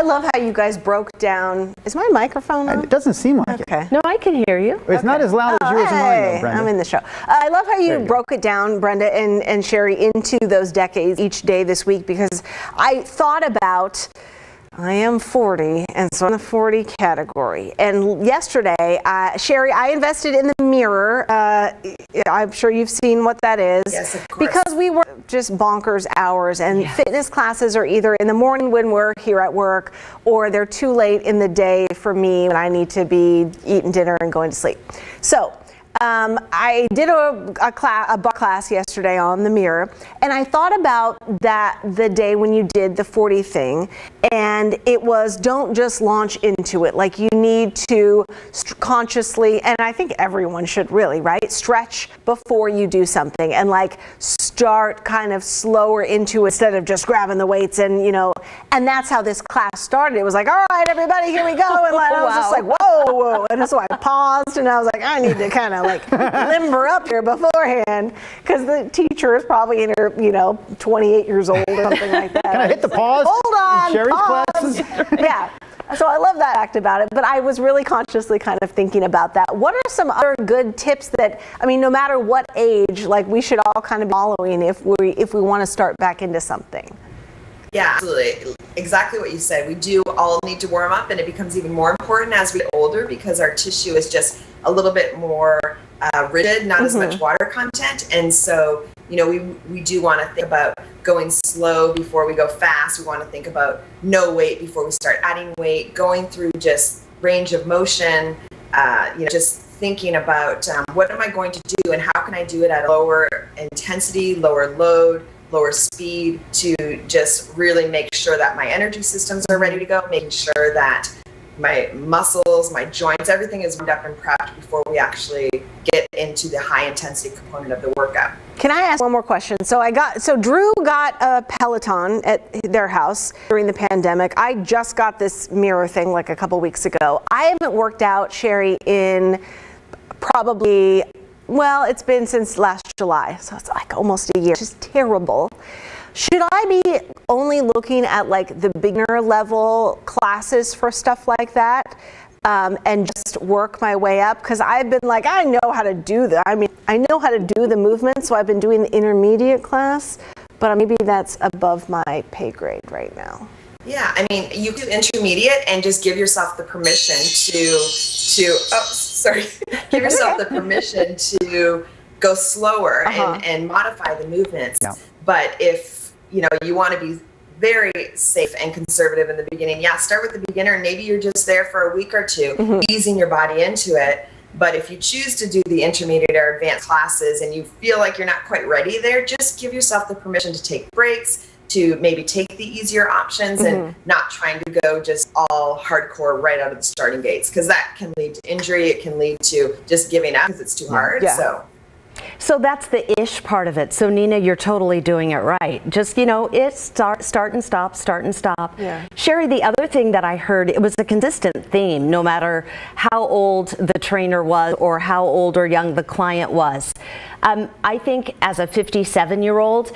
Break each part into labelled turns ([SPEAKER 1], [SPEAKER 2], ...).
[SPEAKER 1] I love how you guys broke down. Is my microphone on?
[SPEAKER 2] It doesn't seem like it.
[SPEAKER 1] Okay.
[SPEAKER 3] No, I can hear you.
[SPEAKER 2] It's not as loud as yours and mine, though, Brenda.
[SPEAKER 1] I'm in the show. I love how you broke it down, Brenda and Sherri, into those decades each day this week, because I thought about, I am 40, and so I'm in the 40 category. And yesterday, Sherri, I invested in the mirror. I'm sure you've seen what that is.
[SPEAKER 4] Yes, of course.
[SPEAKER 1] Because we work just bonkers hours, and fitness classes are either in the morning when we're here at work, or they're too late in the day for me when I need to be eating dinner and going to sleep. So I did a class yesterday on the mirror, and I thought about that the day when you did the 40 thing, and it was, don't just launch into it. Like, you need to consciously, and I think everyone should really, right, stretch before you do something, and like start kind of slower into it instead of just grabbing the weights, and and that's how this class started. It was like, all right, everybody, here we go, and I was just like, whoa, and so I paused, and I was like, I need to kind of like limber up here beforehand, because the teacher is probably in her 28 years old or something like that.
[SPEAKER 2] Can I hit the pause?
[SPEAKER 1] Hold on,
[SPEAKER 2] in Sherri's
[SPEAKER 1] pause.
[SPEAKER 2] classes?
[SPEAKER 1] Yeah. So I love that fact about it, but I was really consciously kind of thinking about that. What are some other good tips that, no matter what age, like, we should all kind of be following if we want to start back into something?
[SPEAKER 4] Yeah, absolutely. Exactly what you said. We do all need to warm up, and it becomes even more important as we get older, because our tissue is just a little bit more rigid, not as much water content. And so, we do want to think about going slow before we go fast. We want to think about no weight before we start adding weight, going through just range of motion, just thinking about what am I going to do, and how can I do it at a lower intensity, lower load, lower speed, to just really make sure that my energy systems are ready to go, making sure that my muscles, my joints, everything is warmed up and prepped before we actually get into the high intensity component of the workout.
[SPEAKER 1] Can I ask one more question? So Drew got a Peloton at their house during the pandemic. I just got this mirror thing like a couple weeks ago. I haven't worked out, Sherri, in probably, it's been since last July, so it's like almost a year, which is terrible. Should I be only looking at like the beginner level classes for stuff like that, and just work my way up? Because I've been like, I know how to do that. I know how to do the movement, so I've been doing the intermediate class, but maybe that's above my pay grade right now.
[SPEAKER 4] Yeah, you do intermediate and just give yourself the permission give yourself the permission to go slower and modify the movements. Yeah. But if you want to be very safe and conservative in the beginning, start with the beginner, and maybe you're just there for a week or two, easing your body into it. But if you choose to do the intermediate or advanced classes and you feel like you're not quite ready there, just give yourself the permission to take breaks, to maybe take the easier options, and not trying to go just all hardcore right out of the starting gates, because that can lead to injury. It can lead to just giving up because it's too hard.
[SPEAKER 1] Yeah.
[SPEAKER 3] So that's the ish part of it. So Nina, you're totally doing it right. Just, it's start and stop.
[SPEAKER 1] Yeah.
[SPEAKER 3] Sherri, the other thing that I heard, it was a consistent theme, no matter how old the trainer was or how old or young the client was. I think as a 57-year-old,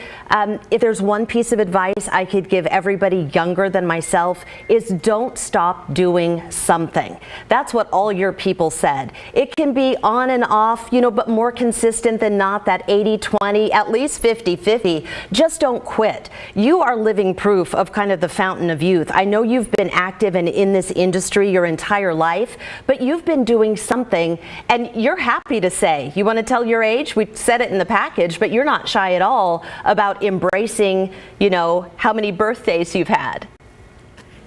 [SPEAKER 3] if there's one piece of advice I could give everybody younger than myself, is don't stop doing something. That's what all your people said. It can be on and off, but more consistent than not, that 80-20, at least 50-50. Just don't quit. You are living proof of kind of the fountain of youth. I know you've been active and in this industry your entire life, but you've been doing something, and you're happy to say. You want to tell your age? We said it in the package, but you're not shy at all about embracing, how many birthdays you've had.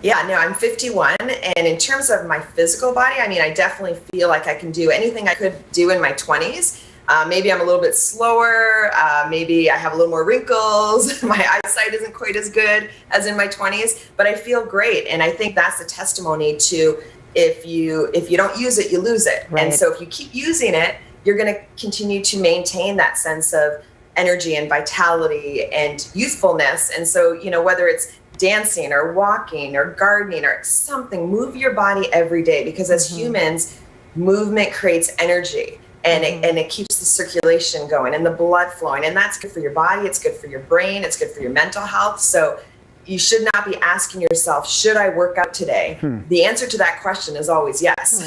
[SPEAKER 4] Yeah, no, I'm 51, and in terms of my physical body, I definitely feel like I can do anything I could do in my 20s. Maybe I'm a little bit slower, maybe I have a little more wrinkles, my eyesight isn't quite as good as in my 20s, but I feel great, and I think that's a testimony to if you don't use it, you lose it.
[SPEAKER 3] Right.
[SPEAKER 4] And so if you keep using it, you're going to continue to maintain that sense of energy and vitality and youthfulness. And so, whether it's dancing or walking or gardening or something, move your body every day, because as humans, movement creates energy, and it keeps the circulation going and the blood flowing, and that's good for your body, it's good for your brain, it's good for your mental health. So you should not be asking yourself, should I work out today? The answer to that question is always yes.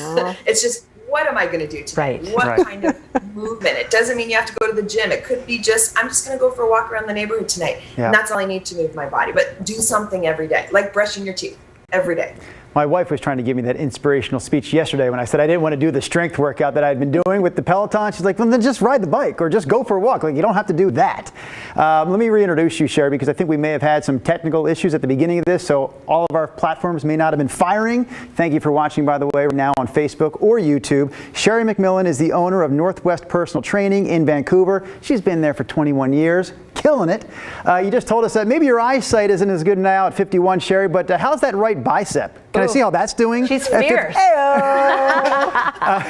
[SPEAKER 4] It's just, what am I going to do today?
[SPEAKER 3] Right.
[SPEAKER 4] What kind of movement? It doesn't mean you have to go to the gym. It could be just, I'm just going to go for a walk around the neighborhood tonight.
[SPEAKER 2] Yeah.
[SPEAKER 4] And that's all I need to move my body. But do something every day, like brushing your teeth every day.
[SPEAKER 2] My wife was trying to give me that inspirational speech yesterday when I said I didn't want to do the strength workout that I'd been doing with the Peloton. She's like, well, then just ride the bike or just go for a walk. Like, you don't have to do that. Let me reintroduce you, Sherri, because I think we may have had some technical issues at the beginning of this, so all of our platforms may not have been firing. Thank you for watching, by the way, now on Facebook or YouTube. Sherri McMillan is the owner of Northwest Personal Training in Vancouver. She's been there for 21 years. Killing it. You just told us that maybe your eyesight isn't as good now at 51, Sherri, but how's that right bicep? Can I see how that's doing?
[SPEAKER 3] She's fierce.
[SPEAKER 2] I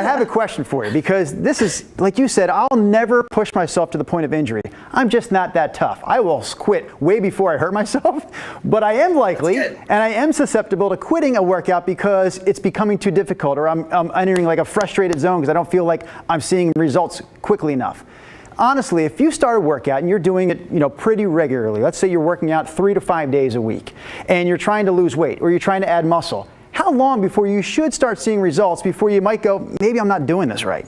[SPEAKER 2] have a question for you, because this is, like you said, I'll never push myself to the point of injury. I'm just not that tough. I will quit way before I hurt myself, but I am likely, and I am susceptible to quitting a workout because it's becoming too difficult, or I'm entering like a frustrated zone because I don't feel like I'm seeing results quickly enough. Honestly, if you start a workout and you're doing it, pretty regularly, let's say you're working out 3 to 5 days a week, and you're trying to lose weight or you're trying to add muscle, how long before you should start seeing results before you might go, maybe I'm not doing this right?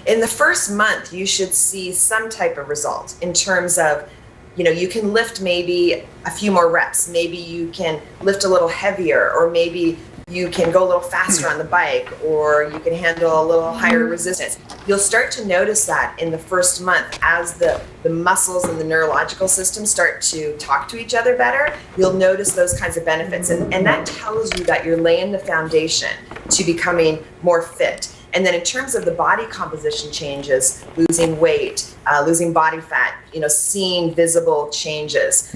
[SPEAKER 4] In the first month, you should see some type of result in terms of, you can lift maybe a few more reps. Maybe you can lift a little heavier, or maybe you can go a little faster on the bike, or you can handle a little higher resistance. You'll start to notice that in the first month as the muscles and the neurological system start to talk to each other better. You'll notice those kinds of benefits. And that tells you that you're laying the foundation to becoming more fit. And then in terms of the body composition changes, losing weight, losing body fat, seeing visible changes.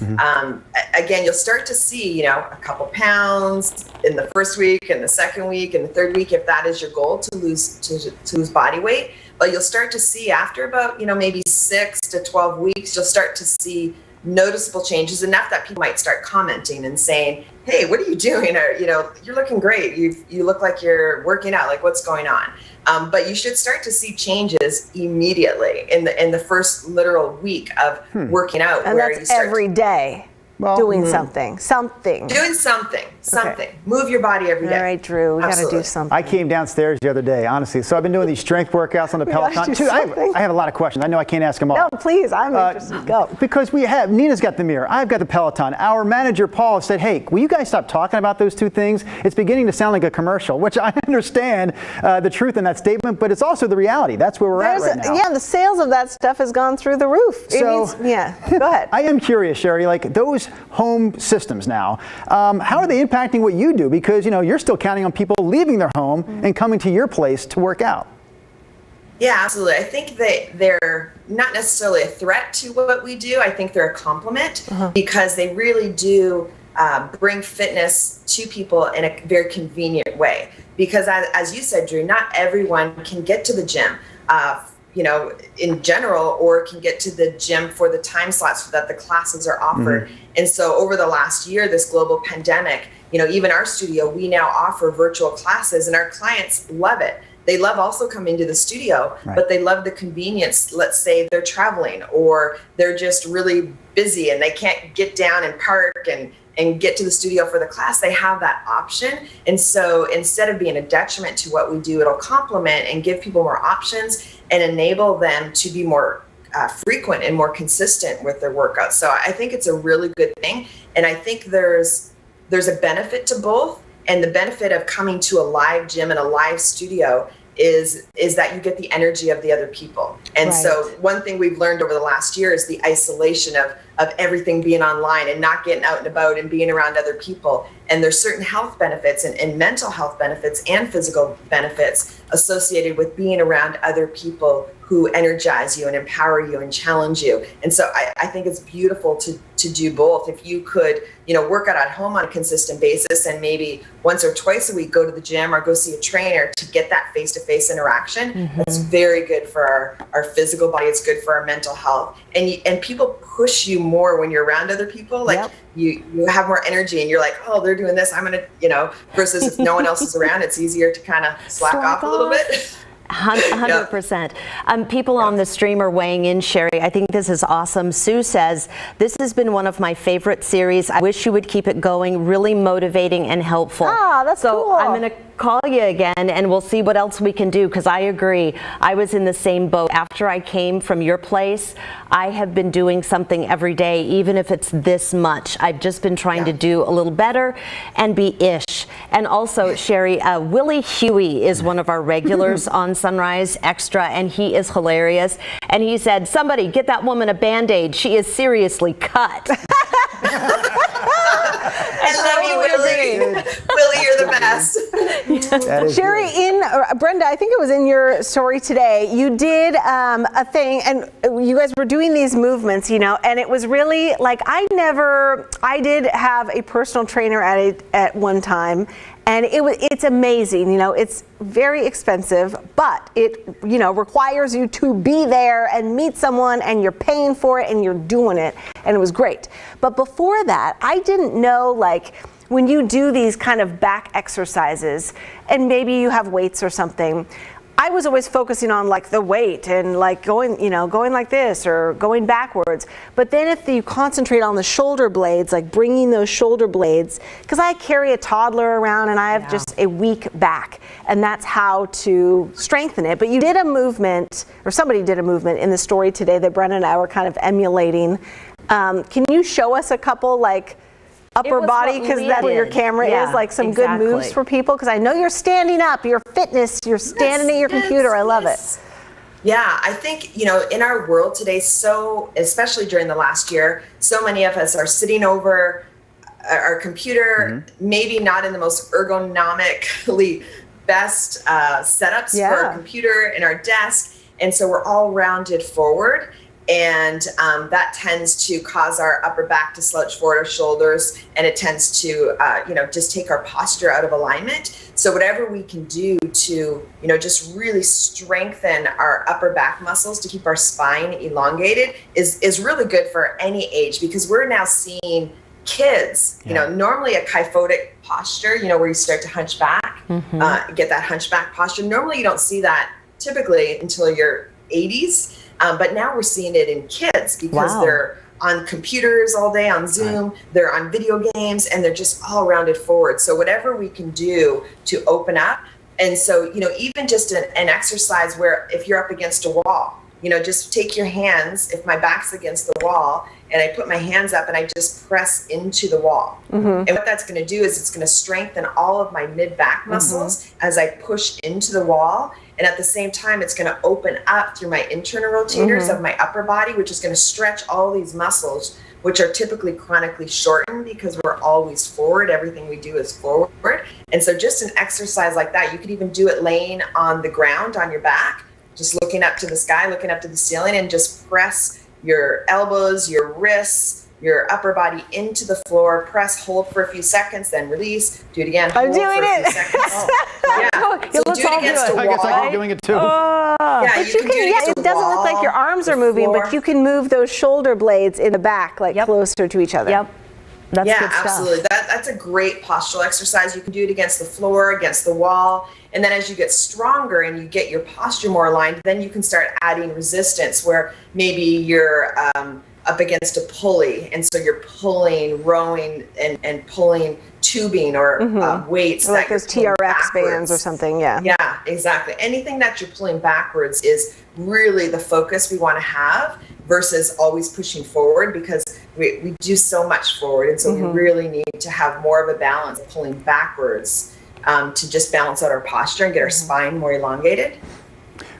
[SPEAKER 4] Again, you'll start to see, a couple pounds in the first week, and the second week, and the third week, if that is your goal, to lose body weight. But you'll start to see after about, maybe 6 to 12 weeks, you'll start to see noticeable changes, enough that people might start commenting and saying, hey, what are you doing? Or, you're looking great. You look like you're working out. Like, what's going on? But you should start to see changes immediately in the first literal week of working out.
[SPEAKER 1] And
[SPEAKER 4] where
[SPEAKER 1] that's
[SPEAKER 4] you start
[SPEAKER 1] every day.
[SPEAKER 2] Well,
[SPEAKER 1] doing something.
[SPEAKER 4] Doing something.
[SPEAKER 1] Okay.
[SPEAKER 4] Move your body every day.
[SPEAKER 1] All right, Drew, we got to do something.
[SPEAKER 2] I came downstairs the other day, honestly. So I've been doing these strength workouts on the Peloton too. I have a lot of questions. I know I can't ask them all.
[SPEAKER 1] No, please, I'm interested. Go.
[SPEAKER 2] Because Nina's got the mirror, I've got the Peloton. Our manager, Paul, said, hey, will you guys stop talking about those two things? It's beginning to sound like a commercial, which I understand the truth in that statement, but it's also the reality. That's where we're at right now.
[SPEAKER 1] Yeah, the sales of that stuff has gone through the roof. Go ahead.
[SPEAKER 2] I am curious, Sherri, like those home systems now, how are they impacting what you do? Because, you're still counting on people leaving their home and coming to your place to work out.
[SPEAKER 4] Yeah, absolutely. I think that they're not necessarily a threat to what we do. I think they're a complement because they really do bring fitness to people in a very convenient way. Because as you said, Drew, not everyone can get to the gym, in general, or can get to the gym for the time slots that the classes are offered. And so over the last year, this global pandemic, even our studio, we now offer virtual classes, and our clients love it. They love also coming to the studio, but they love the convenience. Let's say they're traveling, or they're just really busy and they can't get down and park and get to the studio for the class. They have that option. And so instead of being a detriment to what we do, it'll complement and give people more options and enable them to be more frequent and more consistent with their workouts. So I think it's a really good thing. And I think there's a benefit to both. And the benefit of coming to a live gym and a live studio is that you get the energy of the other people. And so one thing we've learned over the last year is the isolation of everything being online and not getting out and about and being around other people. And there's certain health benefits and mental health benefits and physical benefits associated with being around other people who energize you and empower you and challenge you. And so I think it's beautiful to do both. If you could, work out at home on a consistent basis and maybe once or twice a week go to the gym or go see a trainer to get that face-to-face interaction, that's very good for our physical body. It's good for our mental health. And people push you more when you're around other people. Like you have more energy and you're like, oh, they're doing this, I'm gonna, versus if no one else is around, it's easier to kind of slack off a little bit.
[SPEAKER 3] 100%. People on the stream are weighing in, Sherri. I think this is awesome. Sue says, this has been one of my favorite series. I wish you would keep it going. Really motivating and helpful.
[SPEAKER 1] Ah, that's
[SPEAKER 3] so
[SPEAKER 1] cool.
[SPEAKER 3] I'm going to call you again and we'll see what else we can do, because I agree. I was in the same boat. After I came from your place, I have been doing something every day, even if it's this much. I've just been trying to do a little better and be ish. And also, Sherri, Willie Huey is one of our regulars on Sunrise Extra, and he is hilarious. And he said, somebody get that woman a Band-Aid. She is seriously cut.
[SPEAKER 4] I love you, Willie. Willie, you're the best.
[SPEAKER 1] Sherri, Brenda, I think it was in your story today, you did a thing, and you guys were doing these movements, and it was really like, I did have a personal trainer at one time, and it's amazing, it's very expensive, but it, requires you to be there and meet someone, and you're paying for it and you're doing it, and it was great. But before that, I didn't know, like, when you do these kind of back exercises, and maybe you have weights or something, I was always focusing on like the weight and like going like this or going backwards. But then if you concentrate on the shoulder blades, like bringing those shoulder blades, because I carry a toddler around and I have just a weak back, and that's how to strengthen it. But you did a movement, or somebody did a movement in the story today that Brenda and I were kind of emulating. Can you show us a couple, like, upper body, because that's where your camera is, like some good moves for people? Because I know you're standing up, your fitness, you're standing at your computer. I love it.
[SPEAKER 4] Yeah, I think, in our world today, especially during the last year, so many of us are sitting over our computer, maybe not in the most ergonomically best setups for our computer and our desk. And so we're all rounded forward. And that tends to cause our upper back to slouch forward, our shoulders, and it tends to, just take our posture out of alignment. So whatever we can do to, just really strengthen our upper back muscles to keep our spine elongated is really good for any age, because we're now seeing kids, normally a kyphotic posture, where you start to hunch back, get that hunchback posture. Normally you don't see that typically until your 80s. But now we're seeing it in kids because they're on computers all day, on Zoom, they're on video games, and they're just all rounded forward. So whatever we can do to open up. And so, even just an exercise where if you're up against a wall, just take your hands, if my back's against the wall, and I put my hands up and I just press into the wall. And what that's going to do is it's going to strengthen all of my mid-back muscles as I push into the wall. And at the same time, it's going to open up through my internal rotators of my upper body, which is going to stretch all these muscles, which are typically chronically shortened because we're always forward. Everything we do is forward. And so just an exercise like that, you could even do it laying on the ground on your back, just looking up to the sky, looking up to the ceiling, and just press your elbows, your wrists, your upper body into the floor, press, hold for a few seconds, then release, do it again.
[SPEAKER 1] I'm doing it.
[SPEAKER 4] So do it against a wall.
[SPEAKER 2] I guess I'm doing it too.
[SPEAKER 1] But you can, it doesn't look like your arms are moving, but you can move those shoulder blades in the back, like closer to each other.
[SPEAKER 3] That's good stuff.
[SPEAKER 4] Absolutely. That's a great postural exercise. You can do it against the floor, against the wall. And then as you get stronger and you get your posture more aligned, then you can start adding resistance where maybe you're up against a pulley. And so you're pulling, rowing, and pulling tubing or weights.
[SPEAKER 1] Or like those TRX bands or something,
[SPEAKER 4] Yeah, exactly. Anything that you're pulling backwards is really the focus we want to have versus always pushing forward, because we do so much forward. And so we really need to have more of a balance of pulling backwards to just balance out our posture and get our spine more elongated.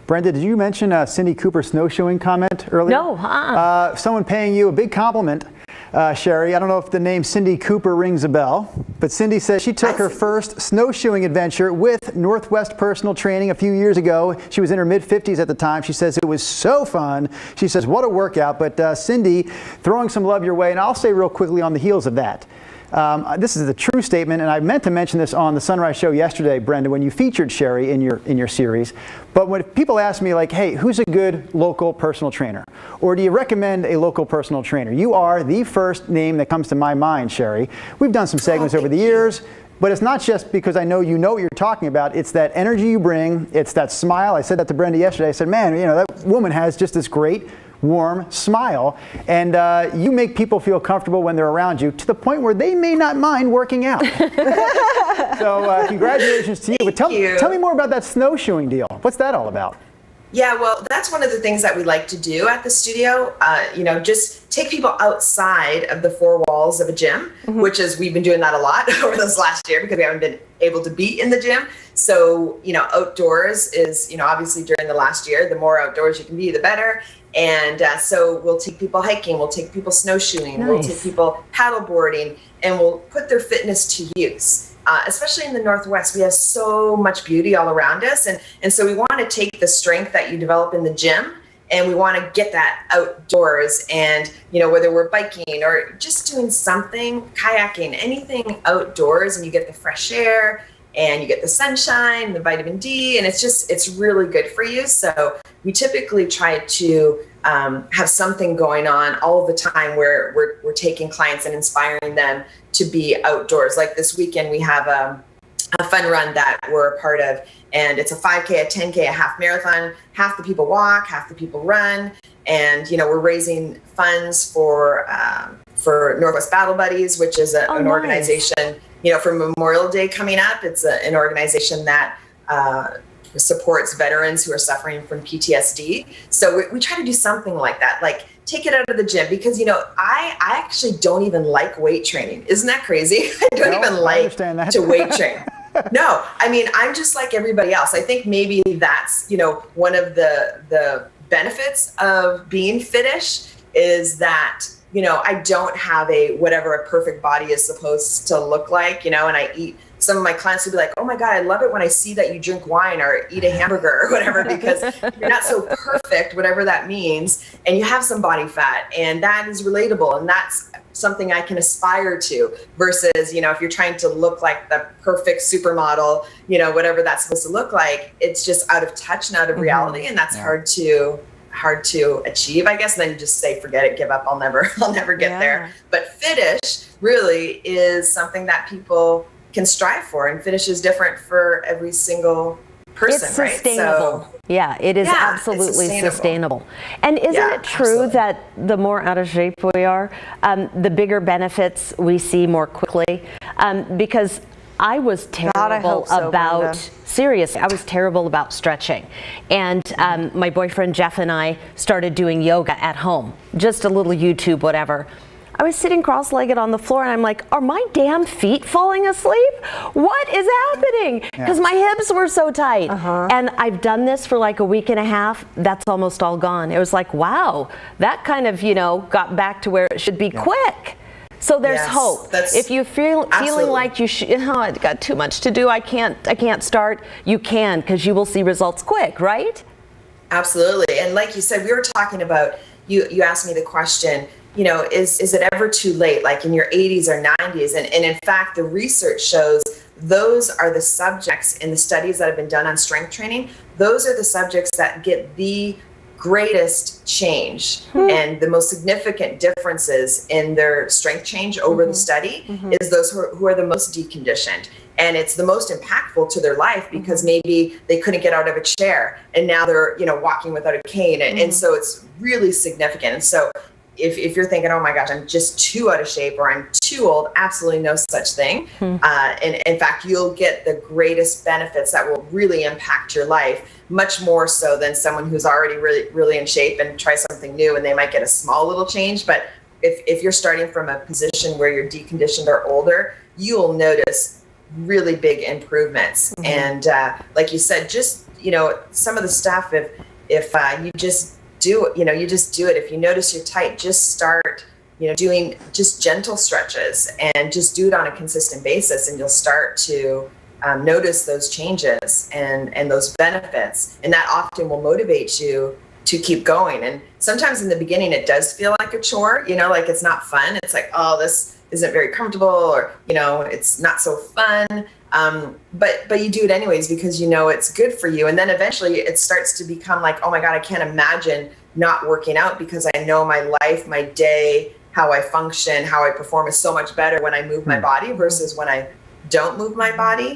[SPEAKER 2] Brenda, did you mention Cindy Cooper's snowshoeing comment earlier?
[SPEAKER 3] No,
[SPEAKER 2] someone paying you a big compliment, Sherri. I don't know if the name Cindy Cooper rings a bell, but Cindy says she took her first snowshoeing adventure with Northwest Personal Training a few years ago. She was in her mid-50s at the time. She says it was so fun. She says, what a workout. But Cindy, throwing some love your way, and I'll say real quickly on the heels of that. This is a true statement, and I meant to mention this on the Sunrise Show yesterday, Brenda, when you featured Sherri in your series. But when people ask me, like, hey, who's a good local personal trainer? Or do you recommend a local personal trainer? You are the first name that comes to my mind, Sherri. We've done some segments over the years. But it's not just because I know you know what you're talking about. It's that energy you bring. It's that smile. I said that to Brenda yesterday. I said, man, that woman has just this great, warm smile. And you make people feel comfortable when they're around you to the point where they may not mind working out. So congratulations to you. But tell me more about that snowshoeing deal. What's that all about?
[SPEAKER 4] Yeah, well, that's one of the things that we like to do at the studio. Just take people outside of the four walls of a gym, which is, we've been doing that a lot over this last year because we haven't been able to be in the gym. So, outdoors is, obviously during the last year, the more outdoors you can be, the better. And so we'll take people hiking, we'll take people snowshoeing, we'll take people paddleboarding, and we'll put their fitness to use. Especially in the Northwest, we have so much beauty all around us. And so we want to take the strength that you develop in the gym, and we want to get that outdoors. And, whether we're biking or just doing something, kayaking, anything outdoors, and you get the fresh air and you get the sunshine, the vitamin D, and it's really good for you. So we typically try to have something going on all the time where we're taking clients and inspiring them to be outdoors. Like this weekend, we have a fun run that we're a part of, and it's a 5K, a 10K, a half marathon. Half the people walk, half the people run, and we're raising funds for Northwest Battle Buddies, which is an organization. For Memorial Day coming up. It's an organization that supports veterans who are suffering from PTSD. So we try to do something like that, like take it out of the gym, because I actually don't even like weight training. Isn't that crazy? I don't even like to weight train. No, I mean, I'm just like everybody else. I think maybe that's one of the benefits of being fittish is that I don't have whatever a perfect body is supposed to look like, and I eat. Some of my clients would be like, oh my God, I love it when I see that you drink wine or eat a hamburger or whatever, because you're not so perfect, whatever that means, and you have some body fat, and that is relatable, and that's something I can aspire to, versus, if you're trying to look like the perfect supermodel, whatever that's supposed to look like, it's just out of touch and out of reality, and that's hard to achieve, I guess. And then you just say, forget it, give up, I'll never get there. But fittish really is something that people can strive for, and fittish is different for every single person.
[SPEAKER 3] It's sustainable.
[SPEAKER 4] Right? So,
[SPEAKER 3] yeah, it is absolutely sustainable. And isn't it true that the more out of shape we are, the bigger benefits we see more quickly? Because I was terrible seriously, I was terrible about stretching. And my boyfriend Jeff and I started doing yoga at home, just a little YouTube, whatever. I was sitting cross-legged on the floor, and I'm like, are my damn feet falling asleep? What is happening? Because my hips were so tight. And I've done this for like a week and a half. That's almost all gone. It was like, wow, that kind of, got back to where it should be quick. So there's hope. If you feeling like you should, I got too much to do, I can't start, you can, because you will see results quick, right?
[SPEAKER 4] Absolutely. And like you said, we were talking about, you asked me the question, is it ever too late, like in your 80s or 90s? And in fact, the research shows those are the subjects in the studies that have been done on strength training. Those are the subjects that get the greatest change and the most significant differences in their strength change over the study is those who are the most deconditioned. And it's the most impactful to their life because maybe they couldn't get out of a chair and now they're, walking without a cane. And so it's really significant. And so if you're thinking, oh my gosh, I'm just too out of shape or I'm too old, absolutely no such thing. And in fact, you'll get the greatest benefits that will really impact your life, much more so than someone who's already really, really in shape and try something new and they might get a small little change. But if you're starting from a position where you're deconditioned or older, you will notice really big improvements. And like you said, just, some of the stuff, if you just do it, you just do it. If you notice you're tight, just start, doing just gentle stretches and just do it on a consistent basis. And you'll start to notice those changes and those benefits. And that often will motivate you to keep going. And sometimes in the beginning, it does feel like a chore, like it's not fun. It's like, oh, this isn't very comfortable, or, it's not so fun. But you do it anyways because it's good for you. And then eventually it starts to become like, oh my God, I can't imagine not working out because I know my life, my day, how I function, how I perform is so much better when I move my body versus when I don't move my body.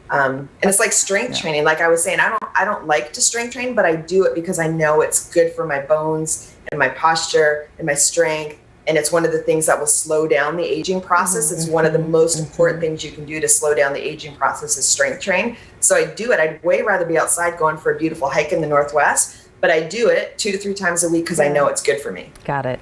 [SPEAKER 4] And it's like strength training. Like I was saying, I don't like to strength train, but I do it because I know it's good for my bones and my posture and my strength. And it's one of the things that will slow down the aging process. It's one of the most important things you can do to slow down the aging process is strength train. So I do it. I'd way rather be outside going for a beautiful hike in the Northwest, but I do it 2 to 3 times a week because I know it's good for me.
[SPEAKER 3] Got it.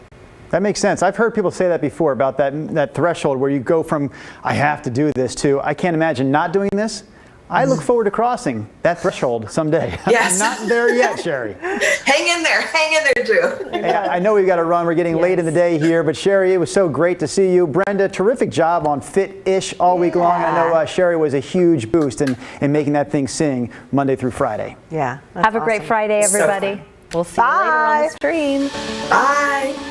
[SPEAKER 2] That makes sense. I've heard people say that before about that threshold where you go from, I have to do this, to, I can't imagine not doing this. I look forward to crossing that threshold someday.
[SPEAKER 4] Yes.
[SPEAKER 2] I'm not there yet, Sherri.
[SPEAKER 4] Hang in there, Drew.
[SPEAKER 2] Hey, I know we've got to run. We're getting late in the day here, but Sherri, it was so great to see you. Brenda, terrific job on Fit-ish all week long. I know Sherri was a huge boost in making that thing sing Monday through Friday.
[SPEAKER 1] Yeah.
[SPEAKER 3] Have a great Friday, everybody.
[SPEAKER 4] So
[SPEAKER 3] we'll see you later on the stream.
[SPEAKER 4] Bye.